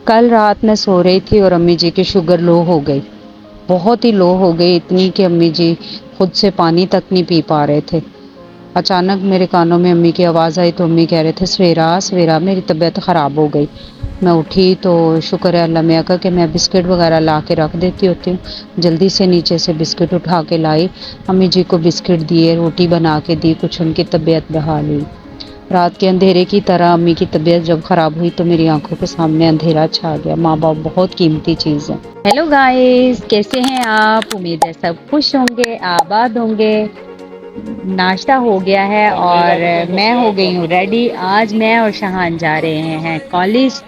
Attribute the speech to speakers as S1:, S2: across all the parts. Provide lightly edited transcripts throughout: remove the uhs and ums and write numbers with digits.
S1: कल रात मैं सो रही थी और अम्मी जी की शुगर लो हो गई, बहुत ही लो हो गई, इतनी कि अम्मी जी खुद से पानी तक नहीं पी पा रहे थे। अचानक मेरे कानों में अम्मी की आवाज़ आई तो अम्मी कह रहे थे सवेरा सवेरा मेरी तबीयत ख़राब हो गई। मैं उठी तो शुक्र है अल्लाह मियाँ का कि मैं बिस्किट वगैरह ला के रख देती होती हूँ। जल्दी से नीचे से बिस्किट उठा के लाई, अम्मी जी को बिस्किट दिए, रोटी बना के दी, कुछ उनकी तबीयत बहाल हुई। रात के अंधेरे की तरह अम्मी की तबीयत जब ख़राब हुई तो मेरी आंखों के सामने अंधेरा छा गया। माँ बाप बहुत कीमती चीज़ है। हेलो गाइस, कैसे हैं आप? उम्मीद है सब खुश होंगे, आबाद होंगे। नाश्ता हो गया है और मैं हो गई हूँ रेडी। आज मैं और शहान जा रहे हैं कॉलेज।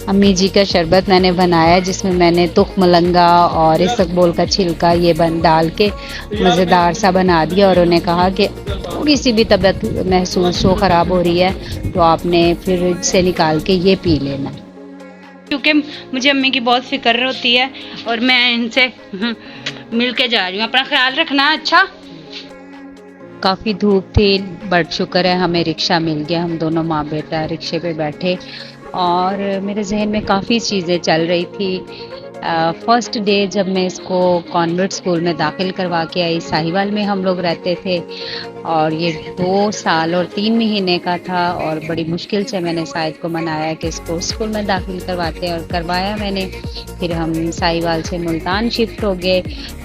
S1: अम्मी जी का शरबत मैंने बनाया जिसमें मैंने तुख मलंगा और इसबगोल का छिलका ये बन डाल के मज़ेदार सा बना दिया और उन्हें कहा कि थोड़ी सी भी तबीयत महसूस हो ख़राब हो रही है तो आपने फ्रिज से निकाल के ये पी लेना,
S2: क्योंकि मुझे अम्मी की बहुत फिक्र होती है और मैं इनसे मिल के जा रही हूँ। अपना ख्याल रखना। अच्छा,
S1: काफ़ी धूप थी बट शुक्र है हमें रिक्शा मिल गया। हम दोनों माँ बेटा रिक्शे पे बैठे और मेरे जहन में काफ़ी चीज़ें चल रही थी। फर्स्ट डे जब मैं इसको कॉन्वेंट स्कूल में दाखिल करवा के आई, साहिवाल में हम लोग रहते थे और ये 2 साल और 3 महीने का था और बड़ी मुश्किल से मैंने साहिद को मनाया कि इसको स्कूल में दाखिल करवाते हैं और करवाया मैंने। फिर हम साहिवाल से मुल्तान शिफ्ट हो गए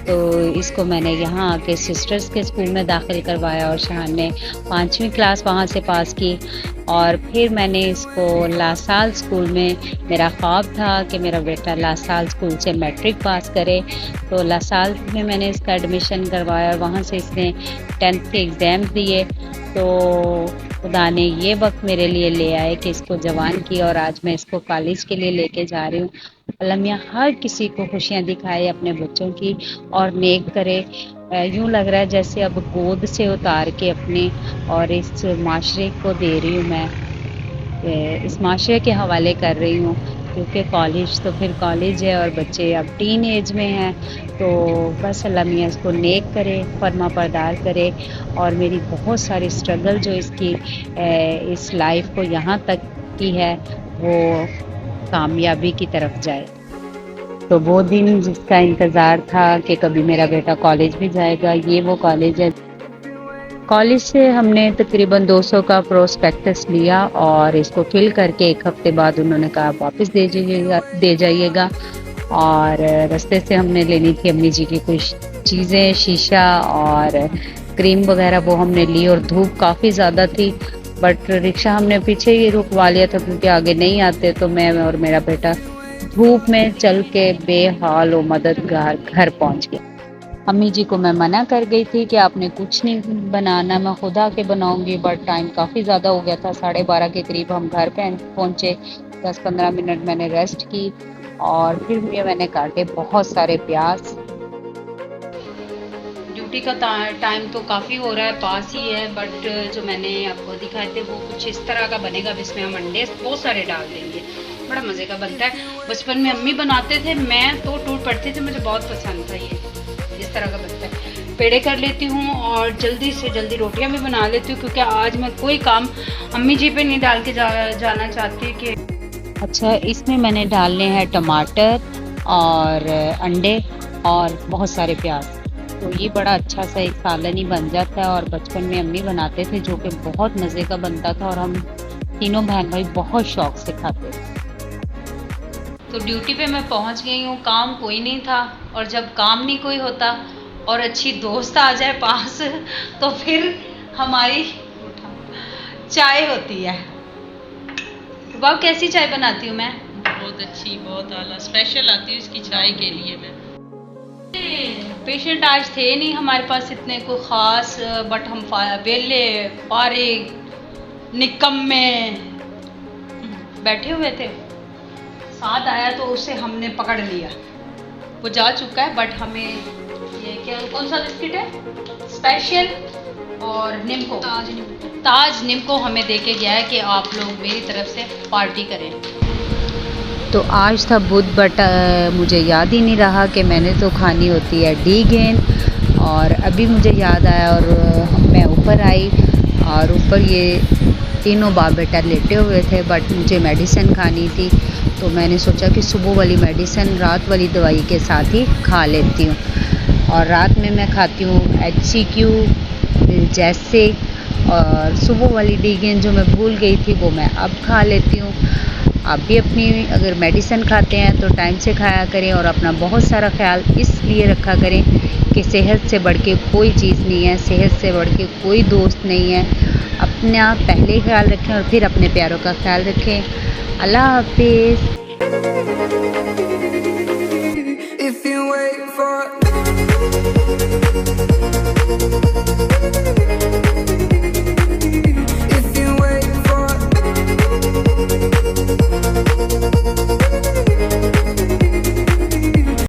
S1: तो इसको मैंने यहाँ आके सिस्टर्स के स्कूल में दाखिल करवाया और शहान ने 5वीं क्लास वहाँ से पास की। और फिर मैंने इसको लासाल स्कूल में, मेरा ख्वाब था कि मेरा बेटा लासाल स्कूल से मैट्रिक पास करे, तो लासाल में मैंने इसका एडमिशन करवाया और वहाँ से इसने 10th के एग्ज़ाम दिए। तो खुदा ने ये वक्त मेरे लिए ले आए कि इसको जवान किया और आज मैं इसको कॉलेज के लिए लेके जा रही हूँ। अल्लाह मियाँ हर किसी को खुशियाँ दिखाए अपने बच्चों की और नेक करे। यूँ लग रहा है जैसे अब गोद से उतार के अपने और इस माशरे को दे रही हूँ मैं, इस माशरे के हवाले कर रही हूँ क्योंकि कॉलेज तो फिर कॉलेज है और बच्चे अब टीन एज में हैं। तो बस अल्लाह मियाँ इसको नेक करे, फरमा बरदार करे और मेरी बहुत सारी स्ट्रगल जो इसकी इस लाइफ को यहाँ तक की है वो कामयाबी की तरफ जाए। तो वो दिन जिसका इंतज़ार था कि कभी मेरा बेटा कॉलेज भी जाएगा, ये वो कॉलेज है। कॉलेज से हमने तकरीबन 200 का प्रोस्पेक्टस लिया और इसको फिल करके 1 हफ्ते बाद उन्होंने कहा आप वापस दे जाइएगा। और रास्ते से हमने लेनी थी अम्मी जी की कुछ चीज़ें, शीशा और क्रीम वगैरह, वो हमने ली और धूप काफ़ी ज़्यादा थी बट रिक्शा हमने पीछे ही रुकवा लिया था क्योंकि आगे नहीं आते। तो मैं और मेरा बेटा धूप में चल के बेहाल व मददगार घर पहुंच गए। अम्मी जी को मैं मना कर गई थी कि आपने कुछ नहीं बनाना, मैं खुद आके बनाऊंगी, बट टाइम काफ़ी ज़्यादा हो गया था। 12:30 के करीब हम घर पे पहुंचे। 10-15 मिनट मैंने रेस्ट की और फिर ये मैंने काटे बहुत सारे प्याज।
S2: ड्यूटी का टाइम तो काफ़ी हो रहा है, पास ही है, बट जो मैंने आपको दिखाए थे वो कुछ इस तरह का बनेगा जिसमें हम अंडे बहुत सारे डाल देंगे। बड़ा मज़े का बनता है। बचपन में अम्मी बनाते थे, मैं तो टूट पड़ती थी, मुझे बहुत पसंद था। ये इस तरह का बनता है। पेड़े कर लेती हूँ और जल्दी से जल्दी रोटियाँ भी बना लेती हूँ क्योंकि आज मैं कोई काम अम्मी जी पे नहीं डाल के जाना चाहती कि।
S1: अच्छा, इसमें मैंने डालने हैं टमाटर और अंडे और बहुत सारे प्याज, तो ये बड़ा अच्छा सा एक सालन ही बन जाता है। और बचपन में अम्मी बनाते थे जो कि बहुत मज़े का बनता था और हम तीनों बहन भाई बहुत शौक से खाते थे।
S2: तो ड्यूटी पे मैं पहुंच गई हूँ। काम कोई नहीं था और जब काम नहीं कोई होता और अच्छी दोस्त आ जाए पास तो फिर हमारी चाय होती है। वाह, कैसी चाय बनाती हूँ मैं?
S3: बहुत अच्छी, बहुत आला, स्पेशल आती है इसकी चाय के लिए मैं।
S2: पेशेंट आज थे नहीं हमारे पास इतने कोई ख़ास, बट हम वेले फारिग निकम्मे बैठे हुए थे। साथ आया तो उसे हमने पकड़ लिया, वो जा चुका है, बट हमें ये क्या, कौन सा बिस्किट है, स्पेशल और निम्को, ताज निम्को हमें दे के गया है कि आप लोग मेरी तरफ से पार्टी करें।
S1: तो आज था बुध बट मुझे याद ही नहीं रहा कि मैंने तो खानी होती है डी गेन। और अभी मुझे याद आया और मैं ऊपर आई और ऊपर ये तीनों बाप बेटा लेटे हुए थे बट मुझे मेडिसिन खानी थी तो मैंने सोचा कि सुबह वाली मेडिसिन रात वाली दवाई के साथ ही खा लेती हूँ। और रात में मैं खाती हूँ HCQ, जैसे, और सुबह वाली डीगेन जो मैं भूल गई थी वो मैं अब खा लेती हूँ। आप भी अपनी अगर मेडिसिन खाते हैं तो टाइम से खाया करें और अपना बहुत सारा ख्याल इसलिए रखा करें कि सेहत से बढ़ के कोई चीज़ नहीं है, सेहत से बढ़ के कोई दोस्त नहीं है। अपना पहले ख्याल रखें और फिर अपने प्यारों का ख्याल रखें। अल्लाह हाफिज़।
S4: If you wait for